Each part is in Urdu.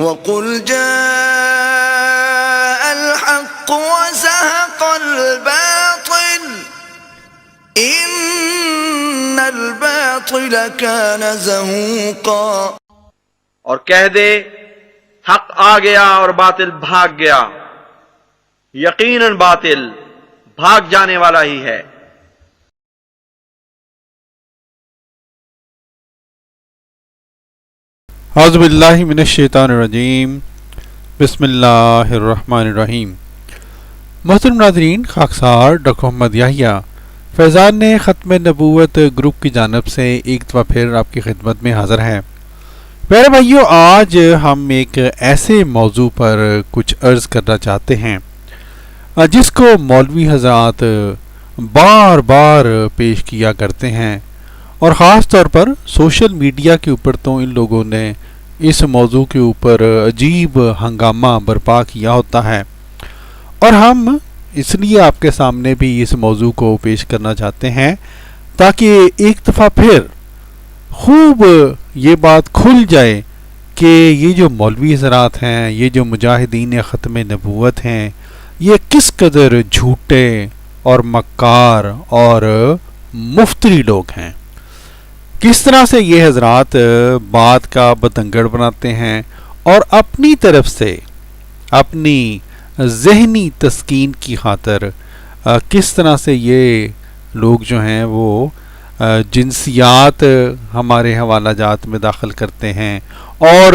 وَقُلْ جَاءَ الْحَقُّ وَزَهَقَ الْبَاطِلُ إِنَّ الْبَاطِلَ كَانَ زَهُوقًا۔ اور کہہ دے حق آ گیا اور باطل بھاگ گیا، یقیناً باطل بھاگ جانے والا ہی ہے۔ اعوذ باللہ من الشیطان الرجیم، بسم اللہ الرحمن الرحیم۔ محترم ناظرین، خاکسار ڈاکٹر محمد یحییٰ فیضان نے ختم نبوت گروپ کی جانب سے ایک دفعہ پھر آپ کی خدمت میں حاضر ہیں۔ پیارے بھائیو، آج ہم ایک ایسے موضوع پر کچھ عرض کرنا چاہتے ہیں جس کو مولوی حضرات بار بار پیش کیا کرتے ہیں، اور خاص طور پر سوشل میڈیا کے اوپر تو ان لوگوں نے اس موضوع کے اوپر عجیب ہنگامہ برپا کیا ہوتا ہے، اور ہم اس لیے آپ کے سامنے بھی اس موضوع کو پیش کرنا چاہتے ہیں تاکہ ایک دفعہ پھر خوب یہ بات کھل جائے کہ یہ جو مولوی حضرات ہیں، یہ جو مجاہدین ختم نبوت ہیں، یہ کس قدر جھوٹے اور مکار اور مفتری لوگ ہیں، کس طرح سے یہ حضرات بات کا بتنگڑ بناتے ہیں اور اپنی طرف سے اپنی ذہنی تسکین کی خاطر کس طرح سے یہ لوگ جو ہیں وہ جنسیات ہمارے حوالہ جات میں داخل کرتے ہیں اور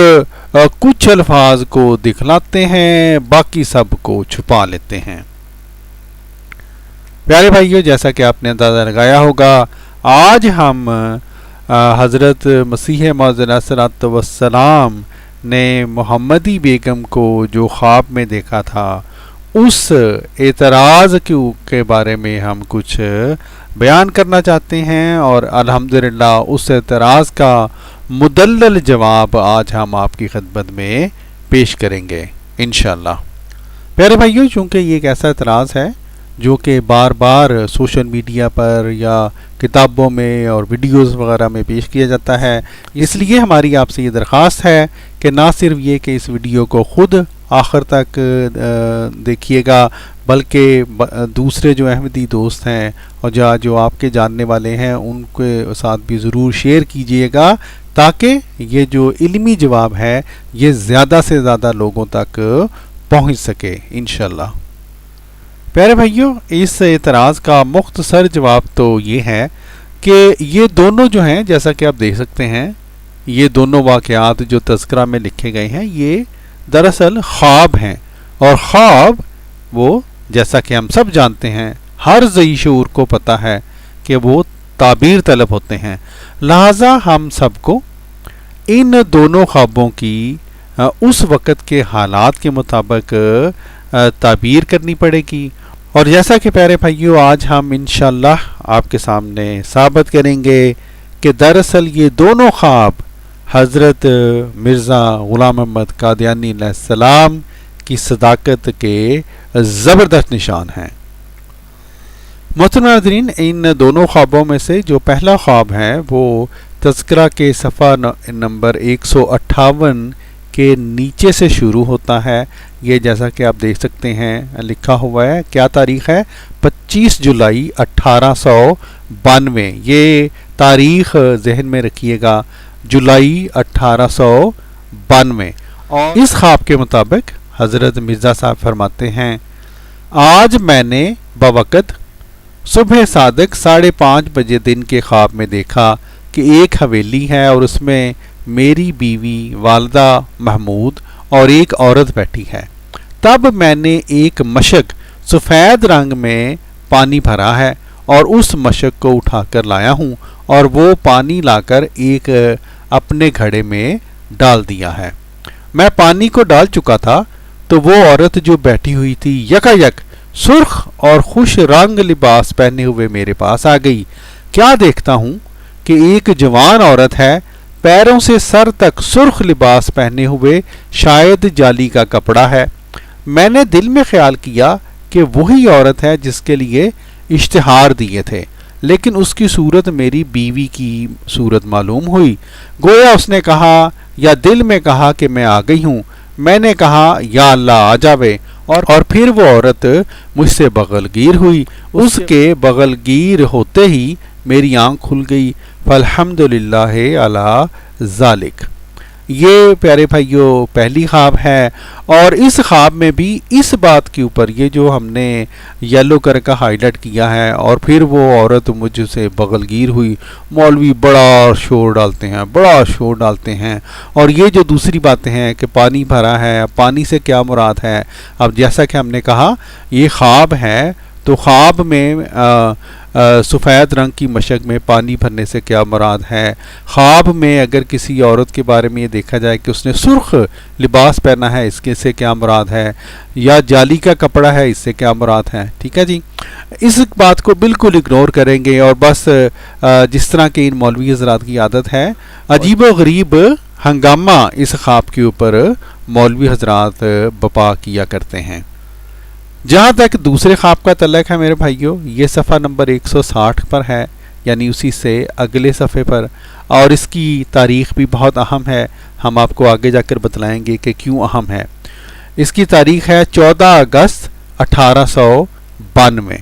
کچھ الفاظ کو دکھلاتے ہیں، باقی سب کو چھپا لیتے ہیں۔ پیارے بھائیو، جیسا کہ آپ نے اندازہ لگایا ہوگا، آج ہم حضرت مسیح موعود علیہ الصلوۃ والسلام نے محمدی بیگم کو جو خواب میں دیکھا تھا، اس اعتراض کے بارے میں ہم کچھ بیان کرنا چاہتے ہیں، اور الحمدللہ اس اعتراض کا مدلل جواب آج ہم آپ کی خدمت میں پیش کریں گے انشاءاللہ۔ پیارے بھائیو، چونکہ یہ ایک ایسا اعتراض ہے جو کہ بار بار سوشل میڈیا پر یا کتابوں میں اور ویڈیوز وغیرہ میں پیش کیا جاتا ہے، اس لیے ہماری آپ سے یہ درخواست ہے کہ نہ صرف یہ کہ اس ویڈیو کو خود آخر تک دیکھیے گا، بلکہ دوسرے جو احمدی دوست ہیں اور جو آپ کے جاننے والے ہیں ان کے ساتھ بھی ضرور شیئر کیجیے گا، تاکہ یہ جو علمی جواب ہے یہ زیادہ سے زیادہ لوگوں تک پہنچ سکے انشاءاللہ۔ پیارے بھائیوں، اس اعتراض کا مختصر جواب تو یہ ہے کہ یہ دونوں جو ہیں، جیسا کہ آپ دیکھ سکتے ہیں، یہ دونوں واقعات جو تذکرہ میں لکھے گئے ہیں یہ دراصل خواب ہیں، اور خواب وہ جیسا کہ ہم سب جانتے ہیں، ہر ذی شعور کو پتہ ہے کہ وہ تعبیر طلب ہوتے ہیں، لہٰذا ہم سب کو ان دونوں خوابوں کی اس وقت کے حالات کے مطابق تعبیر کرنی پڑے گی، اور جیسا کہ پیارے بھائیو آج ہم انشاءاللہ آپ کے سامنے ثابت کریں گے کہ دراصل یہ دونوں خواب حضرت مرزا غلام محمد قادیانی علیہ السلام کی صداقت کے زبردست نشان ہیں۔ محترم ناظرین، ان دونوں خوابوں میں سے جو پہلا خواب ہے وہ تذکرہ کے صفحہ نمبر 158 کے نیچے سے شروع ہوتا ہے۔ یہ جیسا کہ آپ دیکھ سکتے ہیں لکھا ہوا ہے، کیا تاریخ ہے؟ 25 جولائی 1892۔ یہ تاریخ ذہن میں رکھیے گا، جولائی 1892۔ اور اس خواب کے مطابق حضرت مرزا صاحب فرماتے ہیں، آج میں نے بوقت صبح صادق 5:30 بجے دن کے خواب میں دیکھا کہ ایک حویلی ہے اور اس میں میری بیوی والدہ محمود اور ایک عورت بیٹھی ہے۔ تب میں نے ایک مشک سفید رنگ میں پانی بھرا ہے اور اس مشک کو اٹھا کر لایا ہوں، اور وہ پانی لا کر ایک اپنے گھڑے میں ڈال دیا ہے۔ میں پانی کو ڈال چکا تھا تو وہ عورت جو بیٹھی ہوئی تھی یکایک سرخ اور خوش رنگ لباس پہنے ہوئے میرے پاس آ گئی۔ کیا دیکھتا ہوں کہ ایک جوان عورت ہے، پیروں سے سر تک سرخ لباس پہنے ہوئے، شاید جالی کا کپڑا ہے۔ میں نے دل میں خیال کیا کہ وہی عورت ہے جس کے لیے اشتہار دیے تھے، لیکن اس کی صورت میری بیوی کی صورت معلوم ہوئی۔ گویا اس نے کہا یا دل میں کہا کہ میں آ گئی ہوں، میں نے کہا یا اللہ آ جاوے، اور پھر وہ عورت مجھ سے بغل گیر ہوئی، اس کے بغل گیر ہوتے ہی میری آنکھ کھل گئی، فالحمدللہ علی ذالک۔ یہ پیارے بھائیوں پہلی خواب ہے، اور اس خواب میں بھی اس بات کے اوپر یہ جو ہم نے یلو کلر کا ہائی لائٹ کیا ہے، اور پھر وہ عورت مجھ سے بغل گیر ہوئی، مولوی بڑا شور ڈالتے ہیں، اور یہ جو دوسری باتیں ہیں کہ پانی بھرا ہے، پانی سے کیا مراد ہے؟ اب جیسا کہ ہم نے کہا یہ خواب ہے، تو خواب میں سفید رنگ کی مشق میں پانی بھرنے سے کیا مراد ہے؟ خواب میں اگر کسی عورت کے بارے میں یہ دیکھا جائے کہ اس نے سرخ لباس پہنا ہے، اس کے سے کیا مراد ہے؟ یا جالی کا کپڑا ہے، اس سے کیا مراد ہے؟ ٹھیک ہے جی، اس بات کو بالکل اگنور کریں گے، اور بس جس طرح کہ ان مولوی حضرات کی عادت ہے، عجیب و غریب ہنگامہ اس خواب کے اوپر مولوی حضرات بپا کیا کرتے ہیں۔ جہاں تک دوسرے خواب کا تعلق ہے میرے بھائیوں، یہ صفحہ نمبر 160 پر ہے، یعنی اسی سے اگلے صفحے پر، اور اس کی تاریخ بھی بہت اہم ہے، ہم آپ کو آگے جا کر بتلائیں گے کہ کیوں اہم ہے۔ اس کی تاریخ ہے 14 اگست 1892۔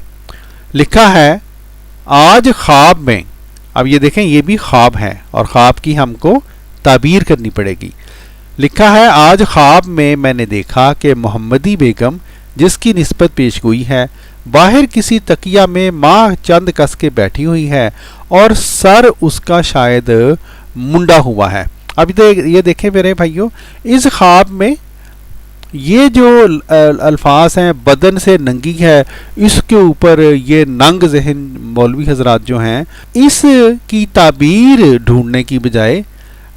لکھا ہے آج خواب میں، اب یہ دیکھیں یہ بھی خواب ہے، اور خواب کی ہم کو تعبیر کرنی پڑے گی۔ لکھا ہے آج خواب میں نے دیکھا کہ محمدی بیگم جس کی نسبت پیش گوئی ہے، باہر کسی تکیہ میں ماہ چند کس کے بیٹھی ہوئی ہے، اور سر اس کا شاید منڈا ہوا ہے۔ اب یہ دیکھیں میرے بھائیوں، اس خواب میں یہ جو الفاظ ہیں بدن سے ننگی ہے، اس کے اوپر یہ ننگ ذہن مولوی حضرات جو ہیں، اس کی تعبیر ڈھونڈنے کی بجائے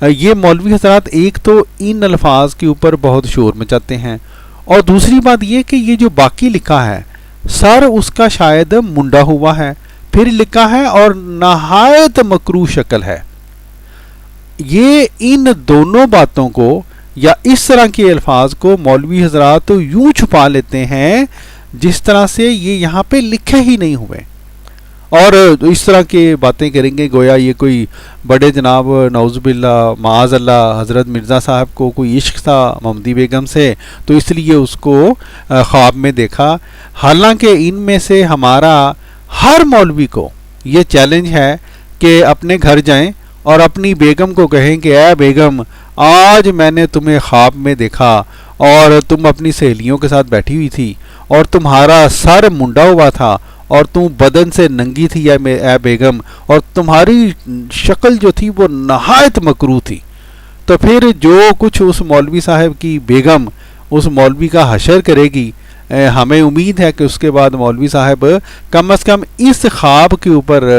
یہ مولوی حضرات ایک تو ان الفاظ کے اوپر بہت شور مچاتے ہیں، اور دوسری بات یہ کہ یہ جو باقی لکھا ہے سر اس کا شاید منڈا ہوا ہے، پھر لکھا ہے اور نہایت مکروہ شکل ہے۔ یہ ان دونوں باتوں کو یا اس طرح کے الفاظ کو مولوی حضرات یوں چھپا لیتے ہیں جس طرح سے یہ یہاں پہ لکھے ہی نہیں ہوئے، اور اس طرح کی باتیں کریں گے گویا یہ کوئی بڑے جناب نعوذ باللہ معاذ اللہ حضرت مرزا صاحب کو کوئی عشق تھا محمدی بیگم سے، تو اس لیے اس کو خواب میں دیکھا۔ حالانکہ ان میں سے ہمارا ہر مولوی کو یہ چیلنج ہے کہ اپنے گھر جائیں اور اپنی بیگم کو کہیں کہ اے بیگم آج میں نے تمہیں خواب میں دیکھا اور تم اپنی سہیلیوں کے ساتھ بیٹھی ہوئی تھی اور تمہارا سر منڈا ہوا تھا اور تم بدن سے ننگی تھی اے بیگم، اور تمہاری شکل جو تھی وہ نہایت مکروہ تھی۔ تو پھر جو کچھ اس مولوی صاحب کی بیگم اس مولوی کا حشر کرے گی، ہمیں امید ہے کہ اس کے بعد مولوی صاحب کم از کم اس خواب کے اوپر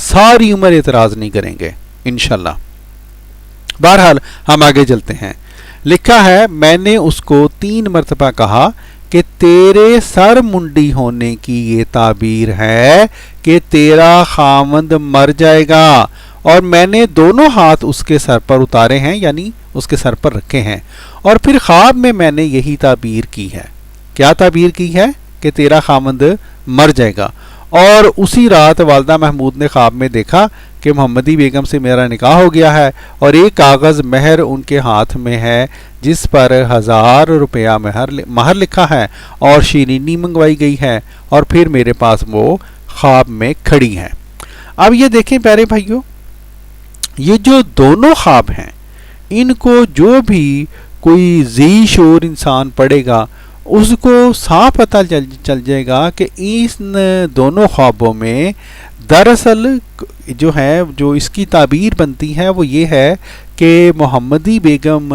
ساری عمر اعتراض نہیں کریں گے انشاءاللہ۔ بہرحال ہم آگے چلتے ہیں۔ لکھا ہے میں نے اس کو 3 مرتبہ کہا کہ تیرے سر منڈی ہونے کی یہ تعبیر ہے کہ تیرا خاوند مر جائے گا، اور میں نے دونوں ہاتھ اس کے سر پر اتارے ہیں، یعنی اس کے سر پر رکھے ہیں، اور پھر خواب میں نے یہی تعبیر کی ہے۔ کیا تعبیر کی ہے؟ کہ تیرا خاوند مر جائے گا۔ اور اسی رات والدہ محمود نے خواب میں دیکھا کہ محمدی بیگم سے میرا نکاح ہو گیا ہے، اور ایک کاغذ مہر ان کے ہاتھ میں ہے جس پر 1000 روپیہ مہر لکھا ہے اور شیرینی منگوائی گئی ہے، اور پھر میرے پاس وہ خواب میں کھڑی ہیں۔ اب یہ دیکھیں پیارے بھائیوں، یہ جو دونوں خواب ہیں ان کو جو بھی کوئی ذی شعور انسان پڑھے گا اس کو صاف پتہ چل جائے گا کہ ان دونوں خوابوں میں دراصل جو ہے جو اس کی تعبیر بنتی ہے وہ یہ ہے کہ محمدی بیگم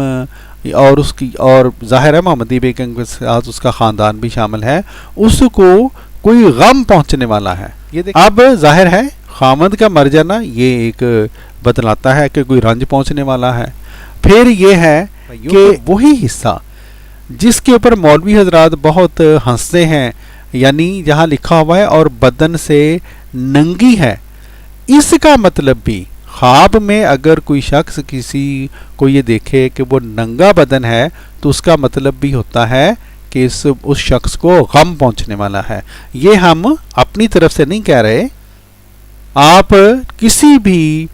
اور اس کی، اور ظاہر ہے محمدی بیگم کے ساتھ اس کا خاندان بھی شامل ہے، اس کو کوئی غم پہنچنے والا ہے۔ اب ظاہر ہے خامد کا مر جانا یہ ایک بتلاتا ہے کہ کوئی رنج پہنچنے والا ہے۔ پھر یہ ہے کہ وہی حصہ جس کے اوپر مولوی حضرات بہت ہنستے ہیں، یعنی جہاں لکھا ہوا ہے اور بدن سے ننگی ہے، اس کا مطلب بھی خواب میں اگر کوئی شخص کسی کو یہ دیکھے کہ وہ ننگا بدن ہے تو اس کا مطلب بھی ہوتا ہے کہ اس شخص کو غم پہنچنے والا ہے۔ یہ ہم اپنی طرف سے نہیں کہہ رہے، آپ کسی بھی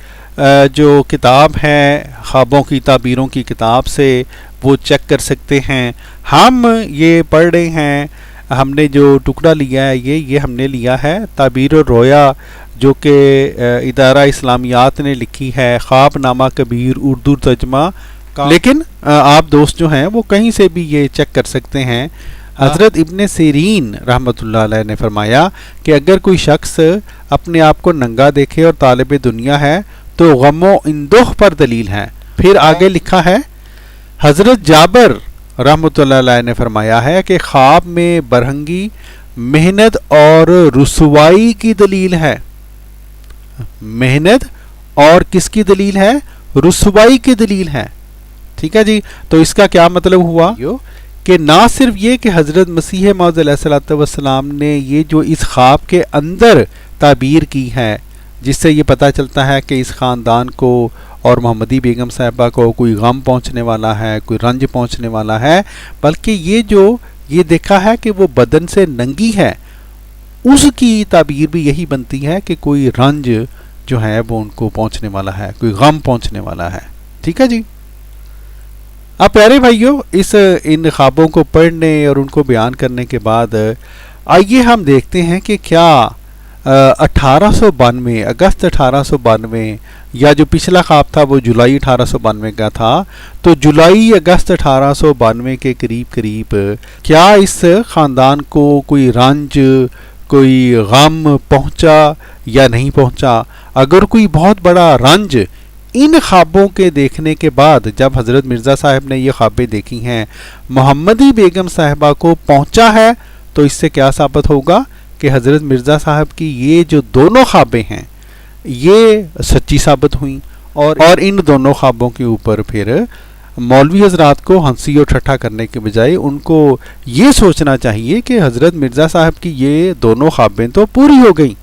جو کتاب ہے خوابوں کی تعبیروں کی کتاب سے وہ چیک کر سکتے ہیں. ہم یہ پڑھ رہے ہیں, ہم نے جو ٹکڑا لیا ہے یہ ہم نے لیا ہے تعبیر الرؤیا جو کہ ادارہ اسلامیات نے لکھی ہے, خواب نامہ کبیر اردو ترجمہ. لیکن آپ دوست جو ہیں وہ کہیں سے بھی یہ چیک کر سکتے ہیں. حضرت ابن سیرین رحمۃ اللہ علیہ نے فرمایا کہ اگر کوئی شخص اپنے آپ کو ننگا دیکھے اور طالب دنیا ہے تو غم و اندوہ پر دلیل ہے. پھر آگے لکھا ہے حضرت جابر رحمۃ اللہ علیہ نے فرمایا ہے کہ خواب میں برہنگی محنت اور رسوائی کی دلیل ہے. محنت اور کس کی دلیل ہے؟ رسوائی کی دلیل ہے. ٹھیک ہے جی. تو اس کا کیا مطلب ہوا کہ نہ صرف یہ کہ حضرت مسیح موعود علیہ الصلوۃ والسلام نے یہ جو اس خواب کے اندر تعبیر کی ہے جس سے یہ پتہ چلتا ہے کہ اس خاندان کو اور محمدی بیگم صاحبہ کو کوئی غم پہنچنے والا ہے, کوئی رنج پہنچنے والا ہے, بلکہ یہ دیکھا ہے کہ وہ بدن سے ننگی ہے, اس کی تعبیر بھی یہی بنتی ہے کہ کوئی رنج جو ہے وہ ان کو پہنچنے والا ہے, کوئی غم پہنچنے والا ہے. ٹھیک ہے جی. اب پیارے بھائیوں, ان خوابوں کو پڑھنے اور ان کو بیان کرنے کے بعد آئیے ہم دیکھتے ہیں کہ کیا 1892 اگست 1892 یا جو پچھلا خواب تھا وہ جولائی 1892 کا تھا, تو جولائی اگست 1892 کے قریب کیا اس خاندان کو کوئی رنج کوئی غم پہنچا یا نہیں پہنچا. اگر کوئی بہت بڑا رنج ان خوابوں کے دیکھنے کے بعد جب حضرت مرزا صاحب نے یہ خوابیں دیکھی ہیں محمدی بیگم صاحبہ کو پہنچا ہے تو اس سے کیا ثابت ہوگا کہ حضرت مرزا صاحب کی یہ جو دونوں خوابیں ہیں یہ سچی ثابت ہوئیں. اور ان دونوں خوابوں کے اوپر پھر مولوی حضرات کو ہنسی اور ٹھٹھا کرنے کے بجائے ان کو یہ سوچنا چاہیے کہ حضرت مرزا صاحب کی یہ دونوں خوابیں تو پوری ہو گئیں.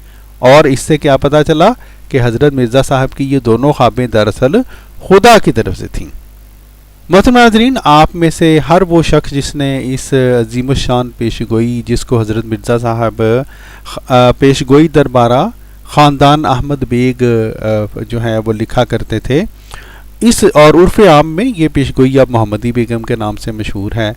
اور اس سے کیا پتہ چلا کہ حضرت مرزا صاحب کی یہ دونوں خوابیں دراصل خدا کی طرف سے تھیں. محترم ناظرین, آپ میں سے ہر وہ شخص جس نے اس عظیم الشان پیش گوئی جس کو حضرت مرزا صاحب پیش گوئی دربارہ خاندان احمد بیگ جو ہے وہ لکھا کرتے تھے, اس اور عرف عام میں یہ پیش گوئی اب محمدی بیگم کے نام سے مشہور ہے,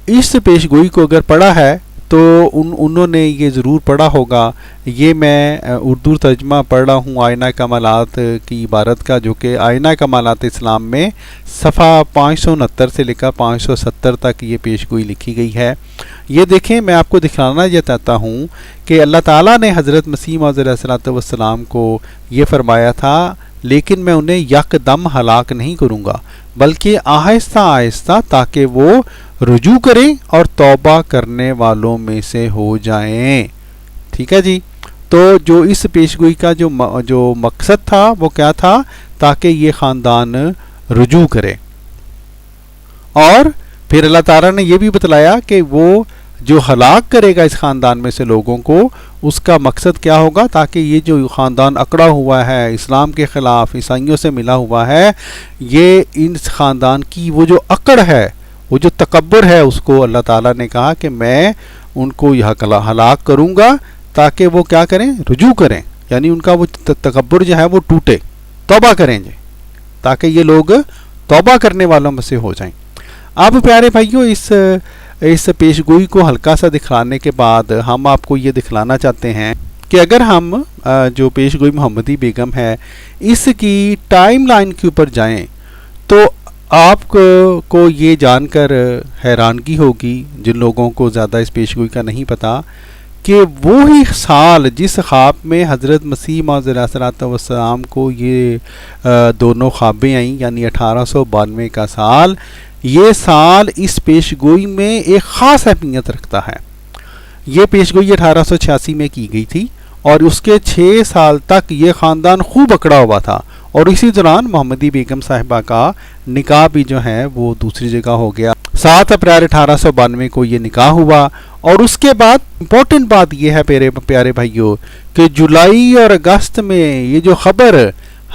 اس پیش گوئی کو اگر پڑھا ہے تو انہوں نے یہ ضرور پڑھا ہوگا. یہ میں اردو ترجمہ پڑھ رہا ہوں آئینہ کمالات کی عبارت کا, جو کہ آئینہ کمالات اسلام میں صفحہ 569 سے لے کر 570 تک یہ پیش گوئی لکھی گئی ہے. یہ دیکھیں, میں آپ کو دکھانا یہ چاہتا ہوں کہ اللہ تعالیٰ نے حضرت مسیح موعود علیہ الصلوۃ والسلام کو یہ فرمایا تھا لیکن میں انہیں یک دم ہلاک نہیں کروں گا بلکہ آہستہ آہستہ تاکہ وہ رجوع کریں اور توبہ کرنے والوں میں سے ہو جائیں. ٹھیک ہے جی. تو جو اس پیش گوئی کا جو مقصد تھا وہ کیا تھا؟ تاکہ یہ خاندان رجوع کرے. اور پھر اللہ تعالیٰ نے یہ بھی بتلایا کہ وہ جو ہلاک کرے گا اس خاندان میں سے لوگوں کو, اس کا مقصد کیا ہوگا؟ تاکہ یہ جو خاندان اکڑا ہوا ہے اسلام کے خلاف عیسائیوں سے ملا ہوا ہے, یہ اس خاندان کی وہ جو اکڑ ہے, وہ جو تکبر ہے, اس کو اللہ تعالیٰ نے کہا کہ میں ان کو ہلاک کروں گا تاکہ وہ کیا کریں؟ رجوع کریں. یعنی ان کا وہ تکبر جو ہے وہ ٹوٹے, توبہ کریں جی, تاکہ یہ لوگ توبہ کرنے والوں میں سے ہو جائیں. اب پیارے بھائیوں, اس پیش گوئی کو ہلکا سا دکھانے کے بعد ہم آپ کو یہ دکھلانا چاہتے ہیں کہ اگر ہم جو پیش گوئی محمدی بیگم ہے اس کی ٹائم لائن کے اوپر جائیں تو آپ کو یہ جان کر حیرانگی ہوگی, جن لوگوں کو زیادہ اس پیش گوئی کا نہیں پتہ, کہ وہی سال جس خواب میں حضرت مسیح موعود علیہ الصلوۃ والسلام کو یہ دونوں خوابیں آئیں, یعنی 1892 کا سال, یہ سال اس پیش گوئی میں ایک خاص اہمیت رکھتا ہے. یہ پیش گوئی 1886 میں کی گئی تھی اور اس کے 6 سال تک یہ خاندان خوب اکڑا ہوا تھا, اور اسی دوران محمدی بیگم صاحبہ کا نکاح بھی جو ہے وہ دوسری جگہ ہو گیا. 7 اپریل 1892 کو یہ نکاح ہوا. اور اس کے بعد امپورٹنٹ بات یہ ہے پیارے بھائیوں کہ جولائی اور اگست میں یہ جو خبر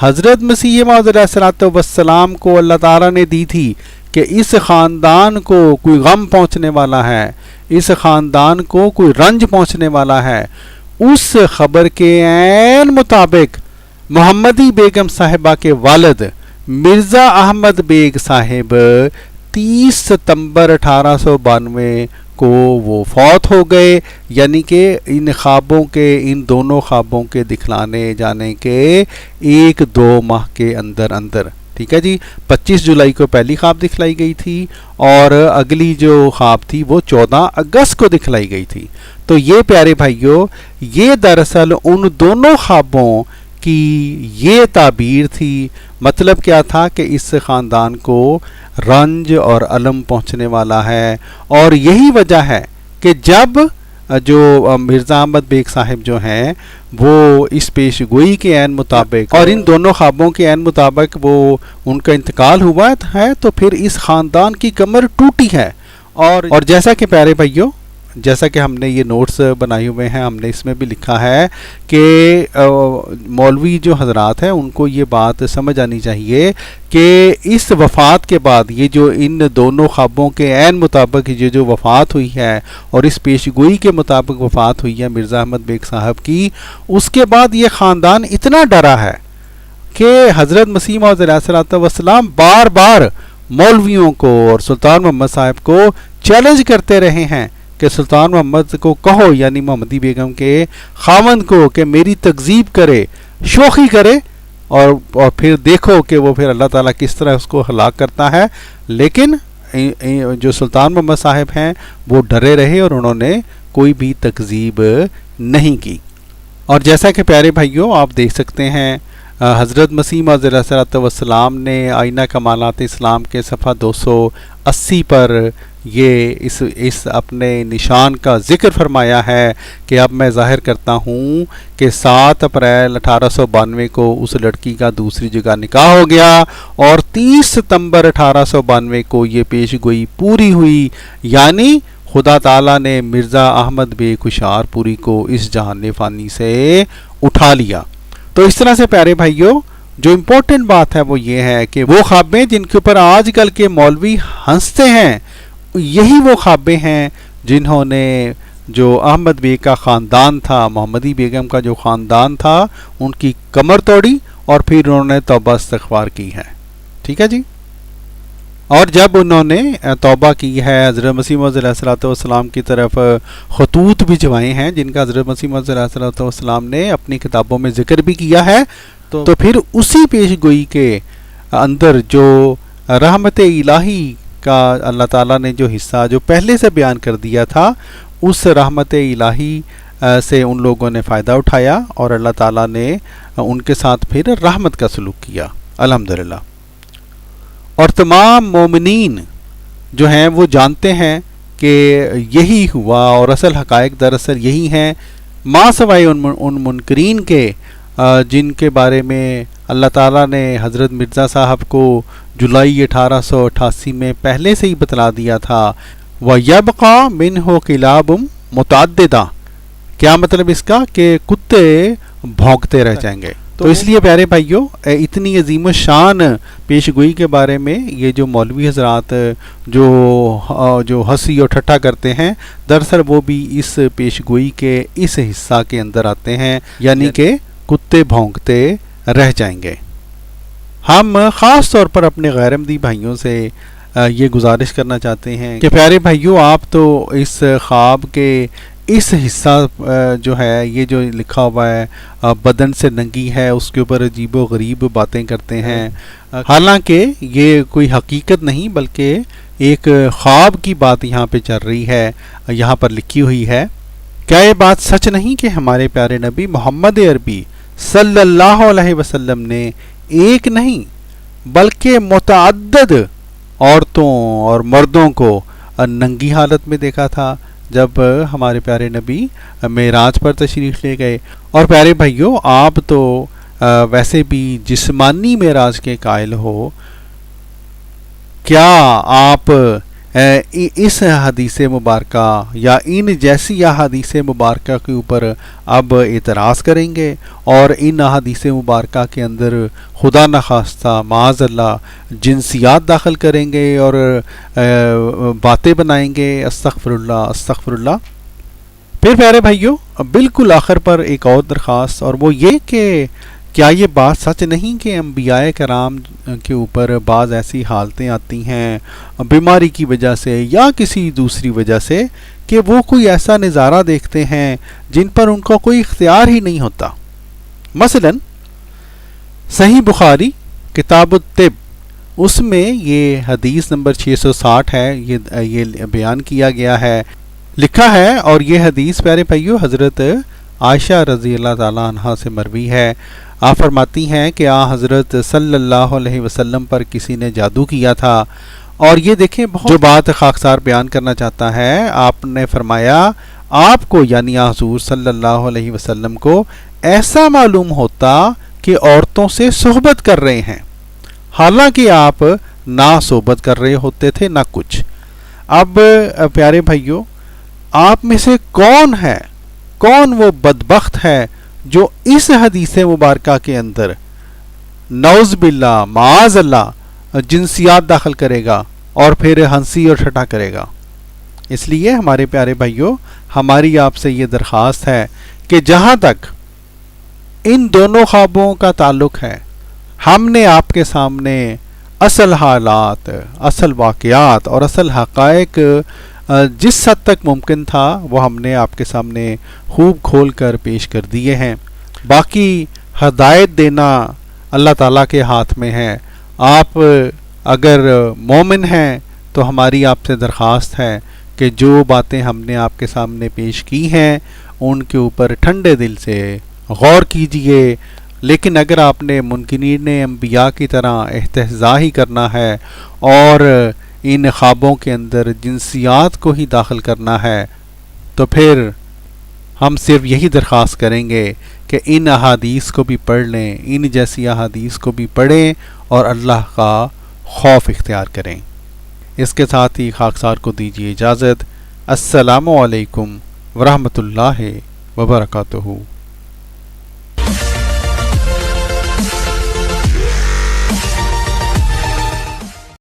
حضرت مسیح موعود علیہ الصلوۃ والسلام کو اللہ تعالیٰ نے دی تھی کہ اس خاندان کو کوئی غم پہنچنے والا ہے, اس خاندان کو کوئی رنج پہنچنے والا ہے, اس خبر کے عین مطابق محمدی بیگم صاحبہ کے والد مرزا احمد بیگ صاحب 30 ستمبر 1892 کو وہ فوت ہو گئے، یعنی کہ ان دونوں خوابوں کے دکھلانے جانے کے 1-2 ماہ کے اندر اندر، ٹھیک ہے جی۔ 25 جولائی کو پہلی خواب دکھلائی گئی تھی اور اگلی جو خواب تھی وہ 14 اگست کو دکھلائی گئی تھی۔ تو یہ پیارے بھائیوں، یہ دراصل ان دونوں خوابوں کی یہ تعبیر تھی۔ مطلب کیا تھا کہ اس خاندان کو رنج اور علم پہنچنے والا ہے، اور یہی وجہ ہے کہ جب جو مرزا احمد بیگ صاحب جو ہیں وہ اس پیش گوئی کے عین مطابق اور ان دونوں خوابوں کے عین مطابق وہ ان کا انتقال ہوا ہے، تو پھر اس خاندان کی کمر ٹوٹی ہے۔ اور جیسا کہ پیارے بھائیوں، جیسا کہ ہم نے یہ نوٹس بنائے ہوئے ہیں، ہم نے اس میں بھی لکھا ہے کہ مولوی جو حضرات ہیں ان کو یہ بات سمجھ آنی چاہیے کہ اس وفات کے بعد یہ جو ان دونوں خوابوں کے عین مطابق یہ جو وفات ہوئی ہے اور اس پیش گوئی کے مطابق وفات ہوئی ہے مرزا احمد بیگ صاحب کی، اس کے بعد یہ خاندان اتنا ڈرا ہے کہ حضرت مسیح موعود علیہ الصلوۃ والسلام بار بار مولویوں کو اور سلطان محمد صاحب کو چیلنج کرتے رہے ہیں کہ سلطان محمد کو کہو، یعنی محمدی بیگم کے خاوند کو، کہ میری تکذیب کرے، شوخی کرے، اور پھر دیکھو کہ وہ پھر اللہ تعالیٰ کس طرح اس کو ہلاک کرتا ہے۔ لیکن جو سلطان محمد صاحب ہیں وہ ڈرے رہے اور انہوں نے کوئی بھی تکذیب نہیں کی۔ اور جیسا کہ پیارے بھائیوں آپ دیکھ سکتے ہیں، حضرت مسیح موعود علیہ الصلوۃ والسلام نے آئینہ کمالات اسلام کے صفحہ 280 پر یہ اس اپنے نشان کا ذکر فرمایا ہے کہ اب میں ظاہر کرتا ہوں کہ 7 اپریل 1892 کو اس لڑکی کا دوسری جگہ نکاح ہو گیا اور 30 ستمبر 1892 کو یہ پیش گوئی پوری ہوئی، یعنی خدا تعالیٰ نے مرزا احمد بیگ خوشار پوری کو اس جہان فانی سے اٹھا لیا۔ تو اس طرح سے پیارے بھائیوں جو امپورٹنٹ بات ہے وہ یہ ہے کہ وہ خوابیں جن کے اوپر آج کل کے مولوی ہنستے ہیں، یہی وہ خوابیں ہیں جنہوں نے جو احمد بیگ کا خاندان تھا، محمدی بیگم کا جو خاندان تھا، ان کی کمر توڑی اور پھر انہوں نے توبہ استغفار کی ہے، ٹھیک ہے جی۔ اور جب انہوں نے توبہ کی ہے، حضرت مسیح موعود علیہ الصلوۃ والسلام کی طرف خطوط بھجوائے ہیں جن کا حضرت مسیح موعود علیہ الصلوۃ والسلام نے اپنی کتابوں میں ذکر بھی کیا ہے، تو پھر اسی پیش گوئی کے اندر جو رحمت الہی کا اللہ تعالیٰ نے جو حصہ جو پہلے سے بیان کر دیا تھا، اس رحمت الہی سے ان لوگوں نے فائدہ اٹھایا اور اللہ تعالیٰ نے ان کے ساتھ پھر رحمت کا سلوک کیا، الحمدللہ۔ اور تمام مومنین جو ہیں وہ جانتے ہیں کہ یہی ہوا اور اصل حقائق دراصل یہی ہیں، ما سوائے ان منکرین کے جن کے بارے میں اللہ تعالیٰ نے حضرت مرزا صاحب کو جولائی 1888 میں پہلے سے ہی بتلا دیا تھا، وَيَبْقَى مِنْهُ كِلَابٌ مُتَعَدِّدًا۔ کیا مطلب اس کا؟ کہ کتے بھونکتے رہ جائیں گے۔ تو اس لیے پیارے بھائیوں اتنی عظیم الشان پیش گوئی کے بارے میں یہ جو مولوی حضرات جو ہنسی اور ٹھٹھا کرتے ہیں، دراصل وہ بھی اس پیش گوئی کے اس حصہ کے اندر آتے ہیں، یعنی کہ کتے بھونکتے رہ جائیں گے۔ ہم خاص طور پر اپنے غیر احمدی بھائیوں سے یہ گزارش کرنا چاہتے ہیں کہ پیارے بھائیوں آپ تو اس خواب کے اس حصہ جو ہے یہ جو لکھا ہوا ہے بدن سے ننگی ہے، اس کے اوپر عجیب و غریب باتیں کرتے ہیں، حالانکہ یہ کوئی حقیقت نہیں بلکہ ایک خواب کی بات یہاں پہ چل رہی ہے، یہاں پر لکھی ہوئی ہے۔ کیا یہ بات سچ نہیں کہ ہمارے پیارے نبی محمد عربی صلی اللہ علیہ وسلم نے ایک نہیں بلکہ متعدد عورتوں اور مردوں کو ننگی حالت میں دیکھا تھا جب ہمارے پیارے نبی معراج پر تشریف لے گئے؟ اور پیارے بھائیوں آپ تو ویسے بھی جسمانی معراج کے قائل ہو، کیا آپ اس حدیث مبارکہ یا ان جیسی احادیث مبارکہ کے اوپر اب اعتراض کریں گے اور ان احادیث مبارکہ کے اندر خدا نخواستہ معاذ اللہ جنسیات داخل کریں گے اور باتیں بنائیں گے؟ استغفر اللہ استغفر اللہ۔ پھر پیارے بھائیوں بالکل آخر پر ایک اور درخواست، اور وہ یہ کہ کیا یہ بات سچ نہیں کہ انبیاء کرام کے اوپر بعض ایسی حالتیں آتی ہیں بیماری کی وجہ سے یا کسی دوسری وجہ سے کہ وہ کوئی ایسا نظارہ دیکھتے ہیں جن پر ان کا کوئی اختیار ہی نہیں ہوتا؟ مثلا صحیح بخاری کتاب الطب، اس میں یہ حدیث نمبر 660 ہے، یہ بیان کیا گیا ہے، لکھا ہے، اور یہ حدیث پیارے بھائیو حضرت عائشہ رضی اللہ تعالیٰ عنہا سے مروی ہے۔ آپ فرماتی ہیں کہ حضرت صلی اللہ علیہ وسلم پر کسی نے جادو کیا تھا، اور یہ دیکھیں جو بات خاکسار بیان کرنا چاہتا ہے، آپ نے فرمایا آپ کو یعنی حضور صلی اللہ علیہ وسلم کو ایسا معلوم ہوتا کہ عورتوں سے صحبت کر رہے ہیں، حالانکہ آپ نہ صحبت کر رہے ہوتے تھے نہ کچھ۔ اب پیارے بھائیو، آپ میں سے کون وہ بدبخت ہے جو اس حدیث مبارکہ کے اندر نعوذ باللہ معاذ اللہ جنسیات داخل کرے گا اور پھر ہنسی اور ٹھٹا کرے گا؟ اس لیے ہمارے پیارے بھائیو، ہماری آپ سے یہ درخواست ہے کہ جہاں تک ان دونوں خوابوں کا تعلق ہے، ہم نے آپ کے سامنے اصل حالات، اصل واقعات اور اصل حقائق جس حد تک ممکن تھا وہ ہم نے آپ کے سامنے خوب کھول کر پیش کر دیے ہیں۔ باقی ہدایت دینا اللہ تعالیٰ کے ہاتھ میں ہے۔ آپ اگر مومن ہیں تو ہماری آپ سے درخواست ہے کہ جو باتیں ہم نے آپ کے سامنے پیش کی ہیں ان کے اوپر ٹھنڈے دل سے غور کیجئے، لیکن اگر آپ نے منکرین انبیاء کی طرح استہزاء ہی کرنا ہے اور ان خوابوں کے اندر جنسیات کو ہی داخل کرنا ہے تو پھر ہم صرف یہی درخواست کریں گے کہ ان احادیث کو بھی پڑھ لیں، ان جیسی احادیث کو بھی پڑھیں اور اللہ کا خوف اختیار کریں۔ اس کے ساتھ ہی خاکسار کو دیجیے اجازت۔ السلام علیکم ورحمۃ اللہ وبرکاتہ۔